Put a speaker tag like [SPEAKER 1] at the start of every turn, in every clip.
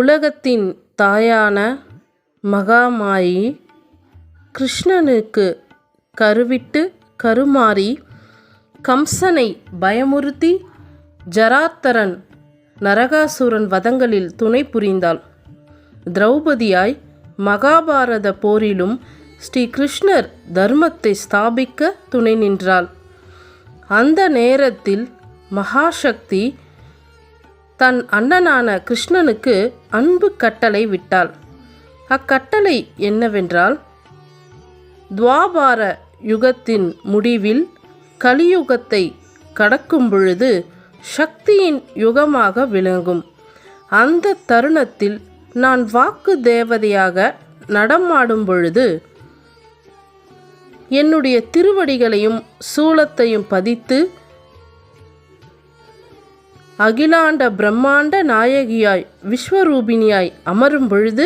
[SPEAKER 1] உலகத்தின் தாயான மகாமாயி கிருஷ்ணனுக்கு கருவிட்டு கருமாறி கம்சனை பயமுறுத்தி ஜராத்தரன் நரகாசுரன் வதங்களில் துணை புரிந்தாள். திரௌபதியாய் மகாபாரத போரிலும் ஸ்ரீ கிருஷ்ணர் தர்மத்தை ஸ்தாபிக்க துணை நின்றாள். அந்த நேரத்தில் மகாசக்தி தன் அண்ணனான கிருஷ்ணனுக்கு அன்பு கட்டளை விட்டாள். அக்கட்டளை என்னவென்றால், துவாபார யுகத்தின் முடிவில் கலியுகத்தை கடக்கும் பொழுது சக்தியின் யுகமாக விளங்கும். அந்த தருணத்தில் நான் வாக்கு தேவதையாக நடமாடும் பொழுது என்னுடைய திருவடிகளையும் சூலத்தையும் பதித்து அகிலாண்ட பிரம்மாண்ட நாயகியாய் விஸ்வரூபிணியாய் அமரும் பொழுது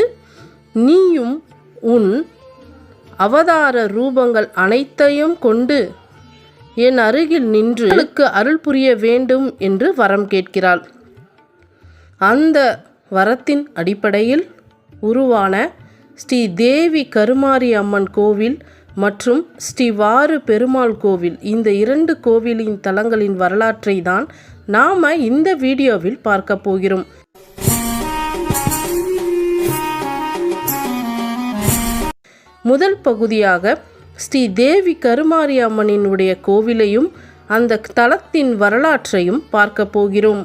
[SPEAKER 1] நீயும் உன் அவதார ரூபங்கள் அனைத்தையும் கொண்டு என் அருகில் நின்று எனக்கு அருள் புரிய வேண்டும் என்று வரம் கேட்கிறாள். அந்த வரத்தின் அடிப்படையில் உருவான ஸ்ரீ தேவி கருமாரி அம்மன் கோவில் மற்றும் ஸ்ரீ வாரு பெருமாள் கோவில், இந்த 2 கோவிலின் தலங்களின் வரலாற்றை தான் நாம் இந்த வீடியோவில் பார்க்க போகிறோம். முதல் பகுதியாக ஸ்ரீ தேவி கருமாரி அம்மனினுடைய கோவிலையும் அந்த தலத்தின் வரலாற்றையும் பார்க்க போகிறோம்.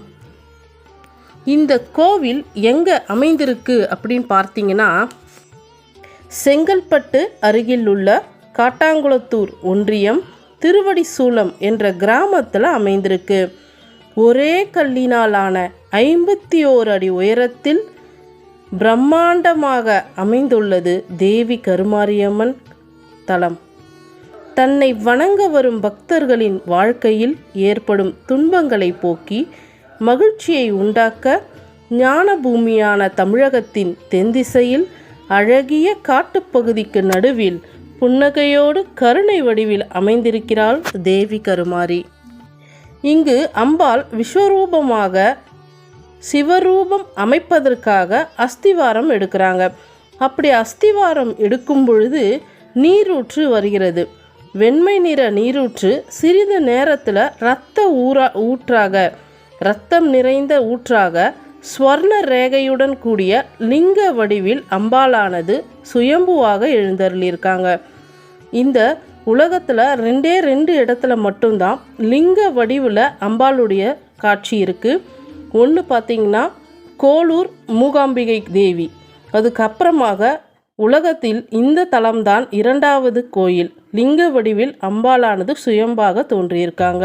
[SPEAKER 1] இந்த கோவில் எங்கே அமைந்திருக்கு அப்படின்னு பார்த்தீங்கன்னா, செங்கல்பட்டு அருகில் உள்ள காட்டாங்குளத்தூர் ஒன்றியம் திருவடிசூலம் என்ற கிராமத்தில் அமைந்திருக்கு. ஒரே கல்லினாலான 51 அடி உயரத்தில் பிரம்மாண்டமாக அமைந்துள்ளது தேவி கருமாரியம்மன் தலம். தன்னை வணங்க வரும் பக்தர்களின் வாழ்க்கையில் ஏற்படும் துன்பங்களை போக்கி மகிழ்ச்சியை உண்டாக்க ஞான பூமியான தமிழகத்தின் தென்திசையில் அழகிய காட்டுப்பகுதிக்கு நடுவில் புன்னகையோடு கருணை வடிவில் அமைந்திருக்கிறாள் தேவி கருமாரி. இங்கு அம்பாள் விஸ்வரூபமாக சிவரூபம் அமைப்பதற்காக அஸ்திவாரம் எடுக்கிறாங்க. அப்படி அஸ்திவாரம் எடுக்கும் பொழுது நீரூற்று வருகிறது. வெண்மை நிற நீரூற்று சிறிது நேரத்தில் இரத்தம் நிறைந்த ஊற்றாக ஸ்வர்ண ரேகையுடன் கூடிய லிங்க வடிவில் அம்பாளானது சுயம்புவாக எழுந்தருளியிருக்காங்க. இந்த உலகத்தில் 2 இடத்துல மட்டும்தான் லிங்க வடிவில் அம்பாளுடைய காட்சி இருக்குது. ஒன்று பார்த்திங்கன்னா கோளூர் மூகாம்பிகை தேவி. அதுக்கப்புறமாக உலகத்தில் இந்த தலம்தான் 2வது கோயில். லிங்க வடிவில் அம்பாளானது சுயம்பாக தோன்றியிருக்காங்க.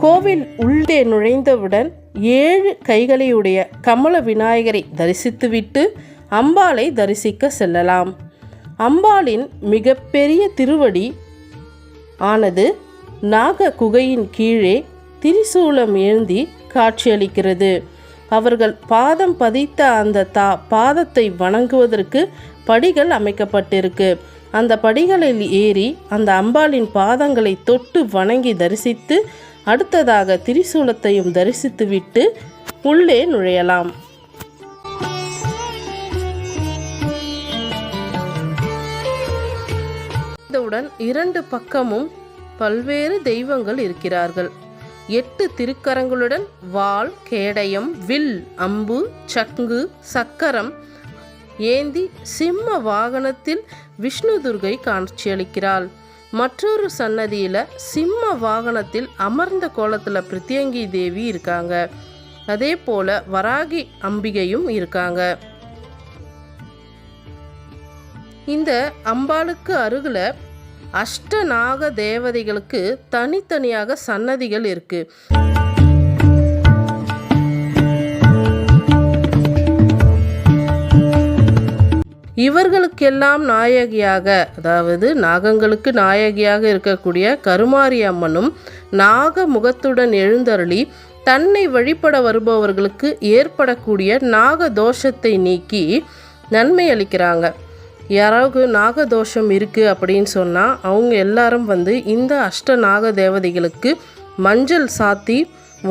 [SPEAKER 1] கோவில் உள்ளே நுழைந்தவுடன் 7 கைகளையுடைய கமல விநாயகரை தரிசித்துவிட்டு அம்பாளை தரிசிக்க செல்லலாம். அம்பாளின் மிகப்பெரிய திருவடி ஆனது நாக குகையின் கீழே திரிசூலம் ஏந்தி காட்சியளிக்கிறது. அவர்கள் பாதம் பதித்த அந்த பாதத்தை வணங்குவதற்கு படிகள் அமைக்கப்பட்டிருக்கு. அந்த படிகளில் ஏறி அந்த அம்பாளின் பாதங்களை தொட்டு வணங்கி தரிசித்து அடுத்ததாக திரிசூலத்தையும் தரிசித்துவிட்டு உள்ளே நுழையலாம். இதனுடன் 2 பக்கமும் பல்வேறு தெய்வங்கள் இருக்கிறார்கள். 8 திருக்கரங்களுடன் வாள், கேடயம், வில், அம்பு, சங்கு, சக்கரம் ஏந்தி சிம்ம வாகனத்தில் விஷ்ணு துர்கை காட்சியளிக்கிறாள். மற்றொரு சன்னதியில் சிம்ம வாகனத்தில் அமர்ந்த கோலத்தில் பிரித்யங்கி தேவி இருக்காங்க. அதே போல் வராகி அம்பிகையும் இருக்காங்க. இந்த அம்பாளுக்கு அருகில் அஷ்டநாக தேவதைகளுக்கு தனித்தனியாக சன்னதிகள் இருக்கு. இவர்களுக்கெல்லாம் நாயகியாக, அதாவது நாகங்களுக்கு நாயகியாக இருக்கக்கூடிய கருமாரி அம்மனும் நாக முகத்துடன் எழுந்தருளி தன்னை வழிபட வருபவர்களுக்கு ஏற்படக்கூடிய நாக தோஷத்தை நீக்கி நன்மை அளிக்கிறாங்க. யாராவது நாகதோஷம் இருக்குது அப்படின்னு சொன்னால் அவங்க எல்லாரும் வந்து இந்த அஷ்ட நாக தேவதைகளுக்கு மஞ்சள் சாத்தி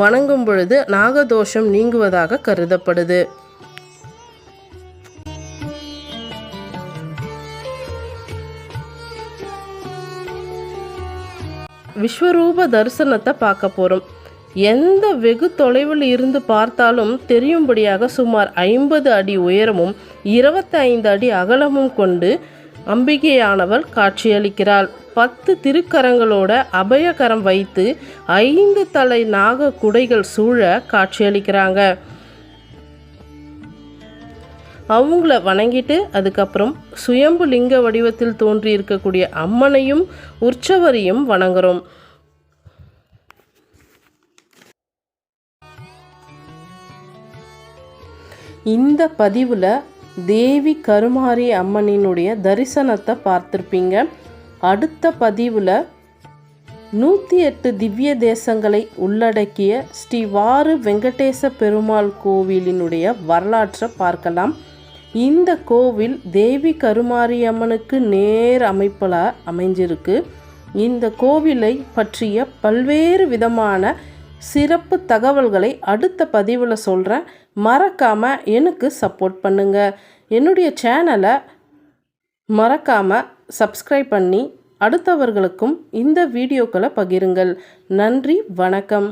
[SPEAKER 1] வணங்கும் பொழுது நாகதோஷம் நீங்குவதாக கருதப்படுது. விஸ்வரூப தரிசனத்தை பார்க்க போகிறோம். எந்த வெகு தொலைவில் இருந்து பார்த்தாலும் தெரியும்படியாக சுமார் 50 அடி உயரமும் 25 அடி அகலமும் கொண்டு அம்பிகையானவள் காட்சியளிக்கிறாள். 10 திருக்கரங்களோட அபயகரம் வைத்து 5 தலை நாக குடைகள் சூழ காட்சியளிக்கிறாங்க. அவங்கள வணங்கிட்டு அதுக்கப்புறம் சுயம்பு லிங்க வடிவத்தில் தோன்றி இருக்கக்கூடிய அம்மனையும் உற்சவரையும் வணங்குறோம். இந்த பதிவில் தேவி கருமாரி அம்மனினுடைய தரிசனத்தை பார்த்துருப்பீங்க. அடுத்த பதிவில் 108 திவ்ய தேசங்களை உள்ளடக்கிய ஸ்ரீ வாரு வெங்கடேச பெருமாள் கோவிலினுடைய வரலாற்றை பார்க்கலாம். இந்த கோவில் தேவி கருமாரி அம்மனுக்கு நேர் அமைப்பில் அமைஞ்சிருக்கு. இந்த கோவிலை பற்றிய பல்வேறு விதமான சிறப்பு தகவல்களை அடுத்த பதிவில் சொல்கிறேன். மறக்காமல் எனக்கு சப்போர்ட் பண்ணுங்கள். என்னுடைய சேனலை மறக்காமல் சப்ஸ்கிரைப் பண்ணி அடுத்தவர்களுக்கும் இந்த வீடியோக்களை பகிருங்கள். நன்றி, வணக்கம்.